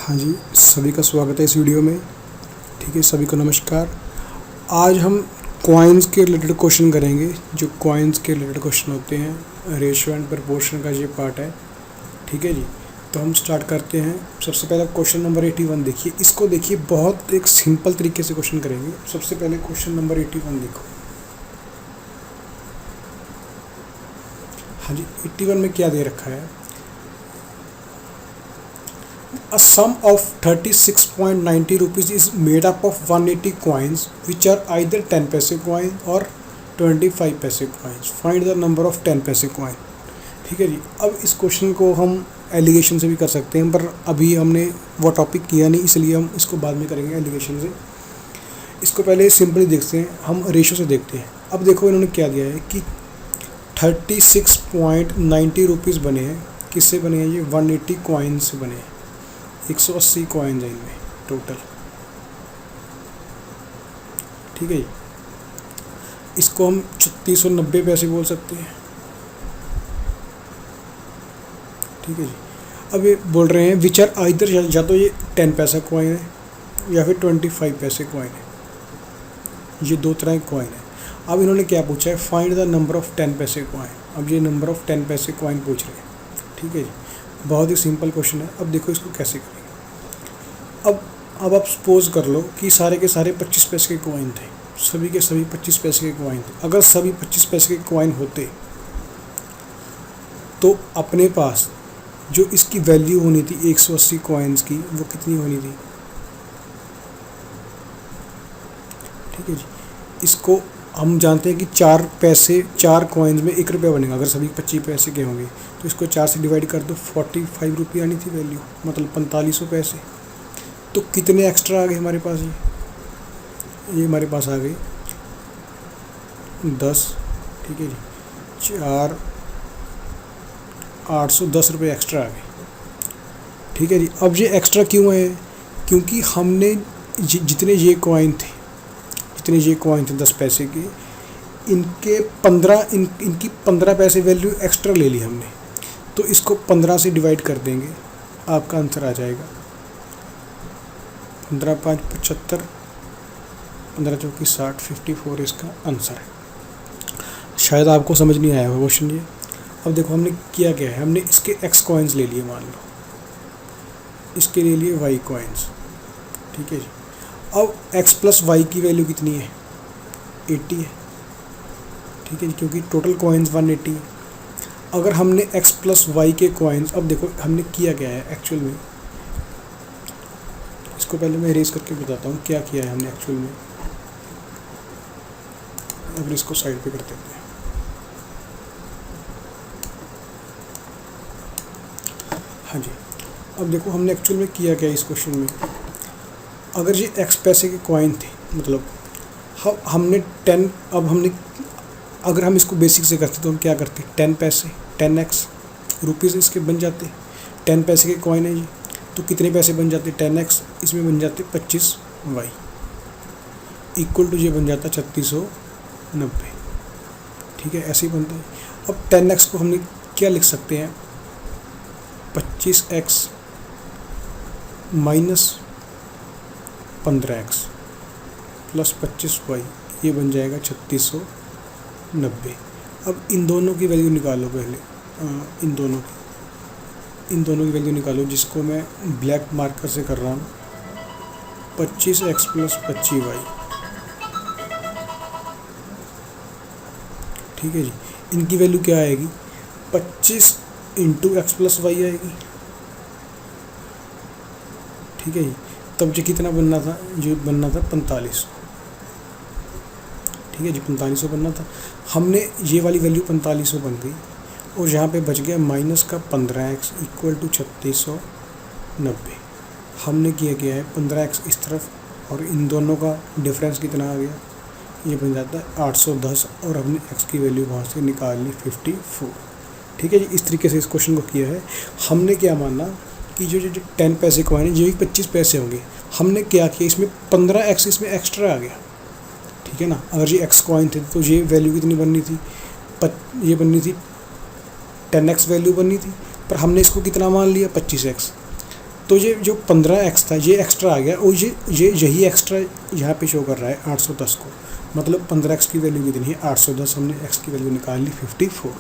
हाँ जी, सभी का स्वागत है इस वीडियो में। ठीक है, सभी को नमस्कार। आज हम कॉइन्स के रिलेटेड क्वेश्चन करेंगे। जो कॉइन्स के रिलेटेड क्वेश्चन होते हैं, रेशियो एंड प्रपोर्शन का ये पार्ट है। ठीक है जी, तो हम स्टार्ट करते हैं। सबसे पहले क्वेश्चन नंबर 81 देखिए। इसको देखिए, बहुत एक सिंपल तरीके से क्वेश्चन करेंगे। सबसे पहले क्वेश्चन नंबर 81 देखो। हाँ जी, 81 में क्या दे रखा है? A sum of 36.90 rupees is made up of 180 coins which are either 10 पैसे coin or 25 पैसे coins. Find the number of 10 पैसे coin. ठीक है जी। अब इस क्वेश्चन को हम एलिगेशन से भी कर सकते हैं, पर अभी हमने वो टॉपिक किया नहीं, इसलिए हम इसको बाद में करेंगे एलिगेशन से। इसको पहले सिंपली देखते हैं, हम रेशो से देखते हैं। अब देखो इन्होंने क्या दिया है कि 36.90 रुपीज़ बने हैं। किससे बने हैं? ये 180 कॉइन से बने हैं। 180 कॉइन्स हैं इनमें टोटल। ठीक है जी। इसको हम 3690 पैसे बोल सकते हैं। ठीक है जी। अब ये बोल रहे हैं विच आर आइदर, या तो ये 10 पैसा कॉइन है या फिर 25 पैसे कॉइन है। ये दो तरह के कॉइन है। अब इन्होंने क्या पूछा है? फाइंड द नंबर ऑफ 10 पैसे कॉइन। अब ये नंबर ऑफ 10 पैसे कॉइन पूछ रहे हैं। ठीक है जी, बहुत ही सिंपल क्वेश्चन है। अब देखो इसको कैसे करेंगे। अब आप सपोज कर लो कि सारे के सारे 25 पैसे के कॉइन थे। सभी के सभी 25 पैसे के कॉइन थे। अगर सभी 25 पैसे के कॉइन होते तो अपने पास जो इसकी वैल्यू होनी थी 180 कॉइन्स की, वो कितनी होनी थी? ठीक है जी। इसको हम जानते हैं कि 4 कॉइन्स में 1 रुपया बनेगा। अगर सभी 25 पैसे के होंगे तो इसको 4 से डिवाइड कर दो, 45 रुपये आनी थी वैल्यू, मतलब 4500 पैसे। तो कितने एक्स्ट्रा आ गए हमारे पास? ये हमारे पास आ गए 10। ठीक है जी, 4 810 रुपये एक्स्ट्रा आ गए। ठीक है जी। अब ये एक्स्ट्रा क्यों है? क्योंकि हमने जितने ये कॉइन थे 10 पैसे के, इनकी 15 पैसे वैल्यू एक्स्ट्रा ले ली हमने। तो इसको 15 से डिवाइड कर देंगे, आपका आंसर आ जाएगा 15 5 75, 15 चौकी 60, 54 इसका आंसर है। शायद आपको समझ नहीं आया होगा क्वेश्चन ये। अब देखो हमने किया क्या है, हमने इसके x कॉइन्स ले लिए, मान लो इसके ले लिए y कॉइन्स। ठीक है जी। अब x प्लस y की वैल्यू कितनी है? 80 है। ठीक है जी, क्योंकि टोटल कॉइन्स 180 है। अगर हमने x प्लस y के कॉइन्स, अब देखो हमने किया क्या है एक्चुअल में। इसको पहले मैं इरेज करके बताता हूँ क्या किया है हमने एक्चुअल में। अगर इसको साइड पे कर देते हैं। हाँ जी, अब देखो हमने एक्चुअल में किया क्या इस क्वेश्चन में। अगर ये x पैसे के कॉइन थे, मतलब हमने 10, अब हमने अगर हम इसको बेसिक से करते तो हम क्या करते? 10 पैसे 10x रुपीज़ इसके बन जाते। 10 पैसे के कॉइन है जी, तो कितने पैसे बन जाते? 10x, इसमें बन जाते 25y इक्वल टू ये बन जाता 3690। ठीक है, ऐसे ही बनता है। अब 10x को हमने क्या लिख सकते हैं? 25x minus 15x plus 25y, ये बन जाएगा 3690। अब इन दोनों की वैल्यू निकालो पहले। इन दोनों की वैल्यू निकालो, जिसको मैं ब्लैक मार्कर से कर रहा हूँ। 25x plus 25y। ठीक है जी। इनकी वैल्यू क्या आएगी? 25 इंटू x प्लस y आएगी। ठीक है जी। तब जो कितना बनना था? जो बनना था 4500। ठीक है जी, 4500 बनना था। हमने ये वाली वैल्यू 4500 बन गई, और यहाँ पे बच गया माइनस का 15x इक्वल टू 3690। हमने किया गया है 15x इस तरफ, और इन दोनों का डिफरेंस कितना आ गया? ये बन जाता है 810, और हमने x की वैल्यू वहाँ से निकाल ली 54। ठीक है जी, इस तरीके से इस क्वेश्चन को किया है। हमने क्या माना कि जो 10 पैसे कॉइन है, जो 25 पैसे होंगे, हमने क्या किया, इसमें 15x इसमें एक्स्ट्रा आ गया। ठीक है ना। अगर ये x कॉइन थे तो ये वैल्यू कितनी बननी थी? ये बननी थी 10x वैल्यू बननी थी, पर हमने इसको कितना मान लिया? 25x। तो ये जो 15x था ये एक्स्ट्रा आ गया, और ये यही एक्स्ट्रा यहाँ पे शो कर रहा है 810 को, मतलब 15x की वैल्यू कितनी है 810, हमने x की वैल्यू निकाल ली 54।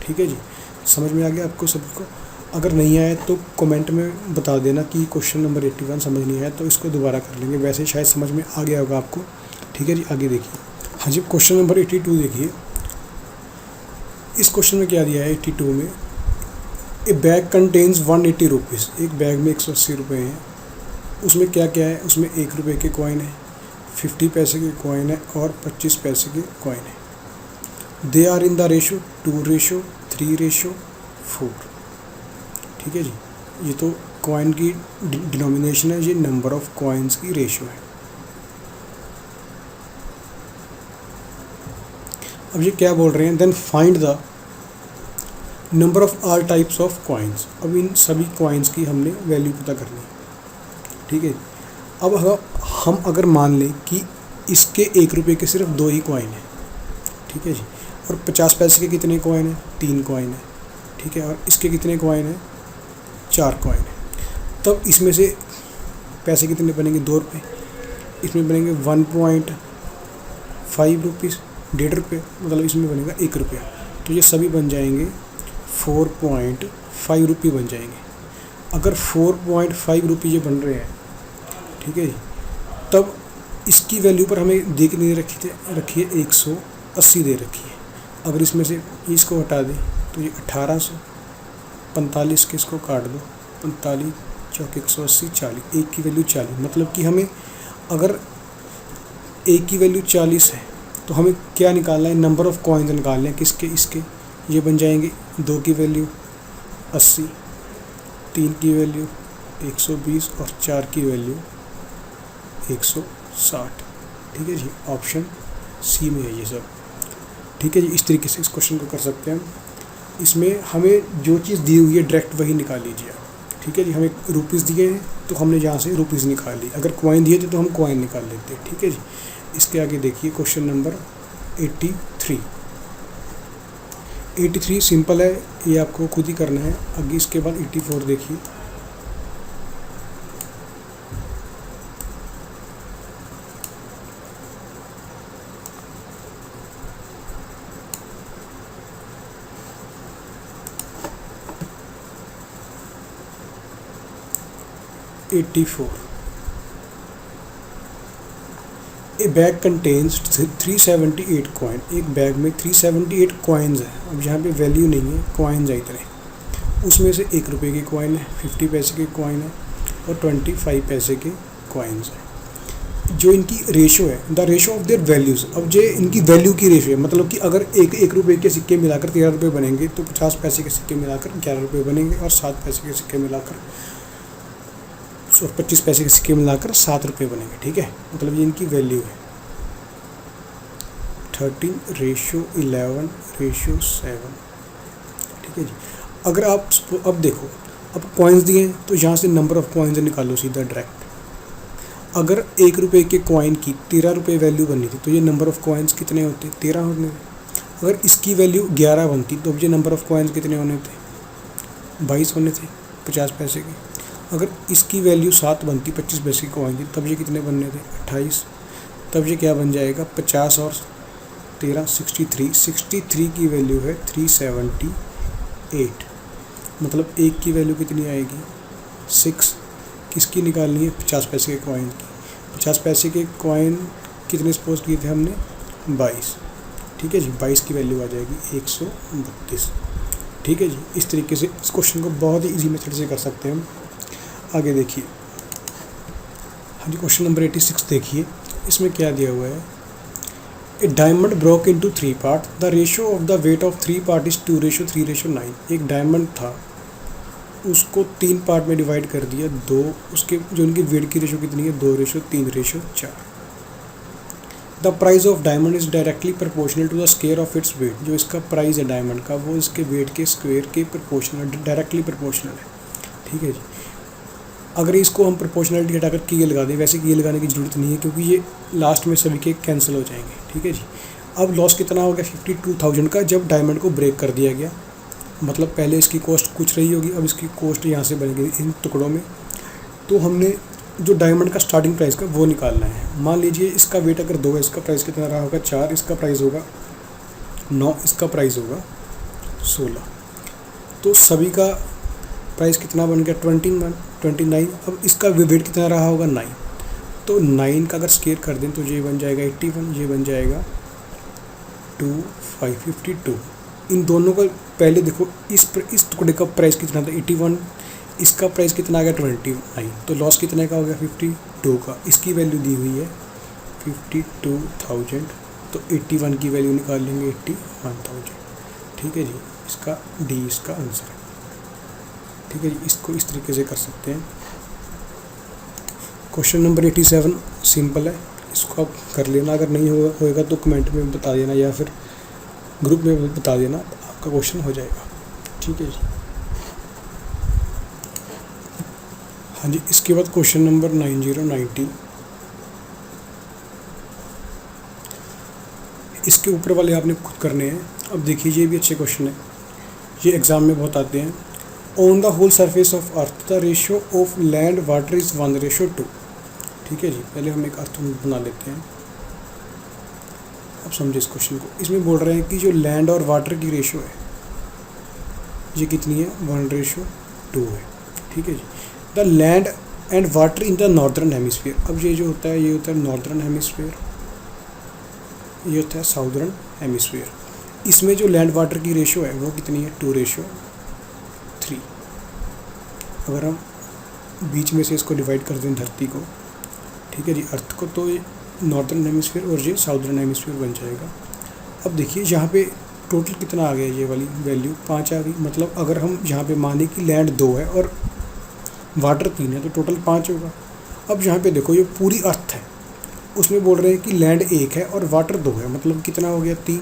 ठीक है जी, समझ में आ गया आपको सबको? अगर नहीं आया तो कमेंट में बता देना कि क्वेश्चन नंबर 81 समझ नहीं आया, तो इसको दोबारा कर लेंगे, वैसे शायद समझ में आ गया होगा आपको। ठीक है जी, आगे देखिए। हाँ जी, क्वेश्चन नंबर 82 देखिए। इस क्वेश्चन में क्या दिया है 82 में, ए बैग कंटेन्स 180 रुपीज़, एक बैग में 180 रुपये हैं। उसमें क्या क्या है, उसमें 1 रुपये के कॉइन है, 50 पैसे के कॉइन है और 25 पैसे के कॉइन है। They are in the ratio 2:3:4। ठीक है जी, ये तो कॉइन की डिनोमिनेशन है, ये नंबर ऑफ कॉइन्स की रेशो है। अब ये क्या बोल रहे हैं, then find the number of all types of coins. अब इन सभी कॉइन्स की हमने वैल्यू पता करनी है। ठीक है, अब हम अगर मान लें कि इसके 1 रुपये के सिर्फ 2 ही कॉइन हैं, ठीक है जी, और 50 पैसे के कितने कॉइन हैं, 3 कॉइन हैं। ठीक है, और इसके कितने कॉइन हैं, 4 कॉइन हैं। तब इसमें से पैसे कितने बनेंगे, 2 रुपये, इसमें बनेंगे 1.5 रुपीज़, 1.5 रुपये, मतलब इसमें बनेगा 1 रुपया। तो ये सभी बन जाएंगे 4.5 रुपये बन जाएंगे। अगर 4.5 रुपये ये बन रहे हैं, ठीक है जी, तब इसकी वैल्यू पर हमें दे के नहीं रखी है 180 दे रखी है। अगर इसमें से इसको हटा दें तो ये 1800, 45 के इसको काट दो, 45 चौक 180, 40, एक की वैल्यू 40, मतलब कि हमें अगर एक की वैल्यू 40 है तो हमें क्या निकालना है, नंबर ऑफ कॉइन्स निकालने हैं। किसके, इसके। ये बन जाएंगे 2 की वैल्यू 80, 3 की वैल्यू 120 और 4 की वैल्यू 160। ठीक है जी, ऑप्शन सी में है ये सब। ठीक है जी, इस तरीके से इस क्वेश्चन को कर सकते हैं हम। इसमें हमें जो चीज़ दी हुई है डायरेक्ट वही निकाल लीजिए। ठीक है जी, हमें रुपीज़ दिए हैं तो हमने जहाँ से रुपीज़ निकाल ली, अगर कॉइन दिए थे तो हम कॉइन निकाल लेते हैं। ठीक है जी, इसके आगे देखिए क्वेश्चन नंबर 83। 83 सिंपल है, ये आपको खुद ही करना है। आगे इसके बाद 84 देखिए। ए बैग कंटेन्स 378 कॉइन, एक बैग में 378 कॉइन्स है। अब यहाँ पे वैल्यू नहीं है, कॉइन्स है इतने। उसमें से 1 रुपये के कॉइन है, 50 पैसे के कॉइन है और 25 पैसे के कॉइन्स है। जो इनकी रेशो है, the ratio of their values. अब जो इनकी वैल्यू की रेशो है, मतलब कि अगर 1 रुपये के सिक्के मिलाकर 13 रुपये बनेंगे तो 50 पैसे के सिक्के मिलाकर 11 रुपये बनेंगे और 7 पैसे के सिक्के मिलाकर 25 पैसे के सिक्के मिलाकर 7 रुपये बनेंगे। ठीक है, मतलब ये इनकी वैल्यू है 13:11:7। ठीक है जी, अगर आप अब देखो, अब कॉइन्स दिए हैं तो यहाँ से नंबर ऑफ कॉइन्स निकालो सीधा डायरेक्ट। अगर 1 रुपये के कॉइन की 13 रुपये वैल्यू बननी थी तो ये नंबर ऑफ कॉइन्स कितने होते, 13 होने थे। अगर इसकी वैल्यू 11 बनती तो अब ये नंबर ऑफ कॉइन्स कितने होने थे, 22 होने थे 50 पैसे के। अगर इसकी वैल्यू 7 बनती, 25 पैसे की कॉइन थी, तब ये कितने बनने थे, 28। तब ये क्या बन जाएगा, 50 और 13 63 की वैल्यू है 378। मतलब एक की वैल्यू कितनी आएगी, 6। किसकी निकालनी है, 50 पैसे के कॉइन की। 50 पैसे के कॉइन कितने सपोज किए थे हमने, 22। ठीक है जी, 22 की वैल्यू आ जाएगी 132। ठीक है जी, इस तरीके से इस क्वेश्चन को बहुत ही ईजी मेथड से कर सकते हैं हम। आगे देखिए। हाँ जी, क्वेश्चन नंबर 86 देखिए। इसमें क्या दिया हुआ है, a diamond broke into 3 part, the ratio of the weight of 3 part is 2:3:9। एक डायमंड था, उसको 3 पार्ट में डिवाइड कर दिया, 2 उसके जो उनकी वेट की रेशो कितनी है, 2:3:4। The price of diamond is directly proportional to the square of its weight. जो इसका प्राइस है डायमंड का, वो इसके वेट के स्क्वायर के प्रोपोर्शनल, डायरेक्टली प्रोपोर्शनल है। ठीक है जी, अगर इसको हम प्रोपोर्शनलिटी हटाकर की लगा दें, वैसे की लगाने की ज़रूरत नहीं है क्योंकि ये लास्ट में सभी के कैंसिल हो जाएंगे। ठीक है जी, अब लॉस कितना हो गया, 52,000 का, जब डायमंड को ब्रेक कर दिया गया। मतलब पहले इसकी कॉस्ट कुछ रही होगी, अब इसकी कॉस्ट यहाँ से बन गई इन टुकड़ों में तो हमने जो डायमंड का स्टार्टिंग प्राइस का वो निकालना है। मान लीजिए इसका वेट अगर 2 है, इसका प्राइस कितना रहा होगा 4, इसका प्राइस होगा 9, इसका प्राइस होगा 16। तो सभी का प्राइस कितना बन गया 29। अब इसका वेट कितना रहा होगा 9, तो 9 का अगर स्केयर कर दें तो ये बन जाएगा 81, ये बन जाएगा 2552। इन दोनों का पहले देखो इस टुकड़े का प्राइस कितना था 81, इसका प्राइस कितना आ गया 29, तो लॉस कितने का हो गया 52 का। इसकी वैल्यू दी हुई है 52,000, तो 81 की वैल्यू निकाल लेंगे 81,000। ठीक है जी, इसका डी इसका आंसर है। ठीक है जी, इसको इस तरीके से कर सकते हैं। क्वेश्चन नंबर 87 सिंपल है, इसको आप कर लेना। अगर नहीं होएगा तो कमेंट में बता देना या फिर ग्रुप में बता देना, आपका क्वेश्चन हो जाएगा। ठीक है जी। हाँ जी, इसके बाद क्वेश्चन नंबर 90 इसके ऊपर वाले आपने खुद करने हैं। अब देखिए ये भी अच्छे क्वेश्चन है, ये एग्ज़ाम में बहुत आते हैं। On the whole surface of earth the ratio of land water is 1:2। ठीक है जी, पहले हम एक अर्थ बना लेते हैं। अब समझे इस क्वेश्चन को। इसमें बोल रहे हैं कि जो लैंड और वाटर की रेशियो है ये कितनी है 1:2 है। ठीक है जी। The land and water in the northern hemisphere. अब ये जो होता है ये होता है नॉर्दर्न हेमिस्फीयर, ये होता है साउदर्न हेमिस्फीयर। इसमें जो लैंड वाटर की रेशियो है वो कितनी है 2:3। अगर हम बीच में से इसको डिवाइड कर दें धरती को, ठीक है जी, अर्थ को, तो ये नॉर्दर्न हेमिस्फीयर और ये साउदर्न हेमिस्फीयर बन जाएगा। अब देखिए यहाँ पे टोटल कितना आ गया, ये वाली वैल्यू 5 आ गई। मतलब अगर हम यहाँ पे माने कि लैंड 2 है और वाटर 3 है तो टोटल 5 होगा। अब यहाँ पे देखो ये पूरी अर्थ है, उसमें बोल रहे हैं कि लैंड 1 है और वाटर 2 है, मतलब कितना हो गया 3।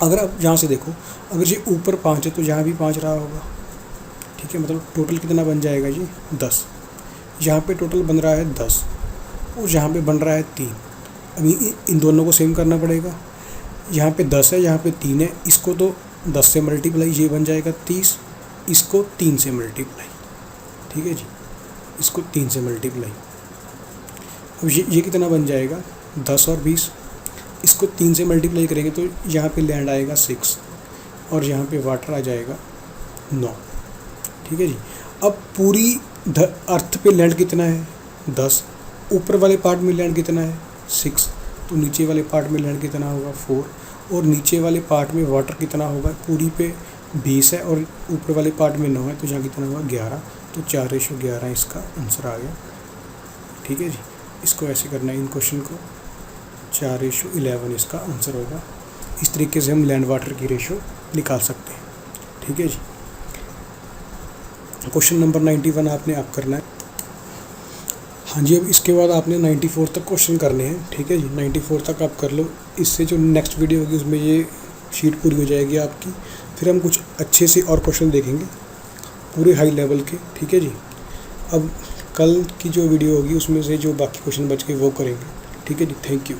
अगर आप यहाँ से देखो, अगर ये ऊपर 5 है तो यहाँ भी 5 रहा होगा। ठीक है, मतलब टोटल कितना बन जाएगा जी 10। यहाँ पे टोटल बन रहा है 10 और यहाँ पे बन रहा है 3। अभी इन दोनों को सेम करना पड़ेगा। यहाँ पे 10 है, यहाँ पे 3 है, इसको तो 10 से मल्टीप्लाई, ये बन जाएगा 30, इसको 3 से मल्टीप्लाई। ठीक है जी, इसको 3 से मल्टीप्लाई। अब ये कितना बन जाएगा 10 और 20, इसको 3 से मल्टीप्लाई करेंगे तो यहाँ पे लैंड आएगा 6 और यहाँ पे वाटर आ जाएगा 9। ठीक है जी। अब पूरी अर्थ पे लैंड कितना है 10, ऊपर वाले पार्ट में लैंड कितना है 6, तो नीचे वाले पार्ट में लैंड कितना होगा 4, और नीचे वाले पार्ट में वाटर कितना होगा, पूरी पे 20 है और ऊपर वाले पार्ट में 9 है, तो यहाँ कितना होगा 11, तो 4:11 इसका आंसर आ गया। ठीक है जी, इसको ऐसे करना है इन क्वेश्चन को, 4:11 इसका आंसर होगा। इस तरीके से हम लैंड वाटर की रेशियो निकाल सकते हैं। ठीक है जी। क्वेश्चन नंबर 91 आपने आप करना है। हाँ जी, अब इसके बाद आपने 94 तक क्वेश्चन करने हैं। ठीक है जी, 94 तक आप कर लो। इससे जो नेक्स्ट वीडियो होगी उसमें ये शीट पूरी हो जाएगी आपकी। फिर हम कुछ अच्छे से और क्वेश्चन देखेंगे पूरे हाई लेवल के। ठीक है जी। अब कल की जो वीडियो होगी उसमें से जो बाकी क्वेश्चन बच गए वो करेंगे। ठीक है जी, थैंक यू।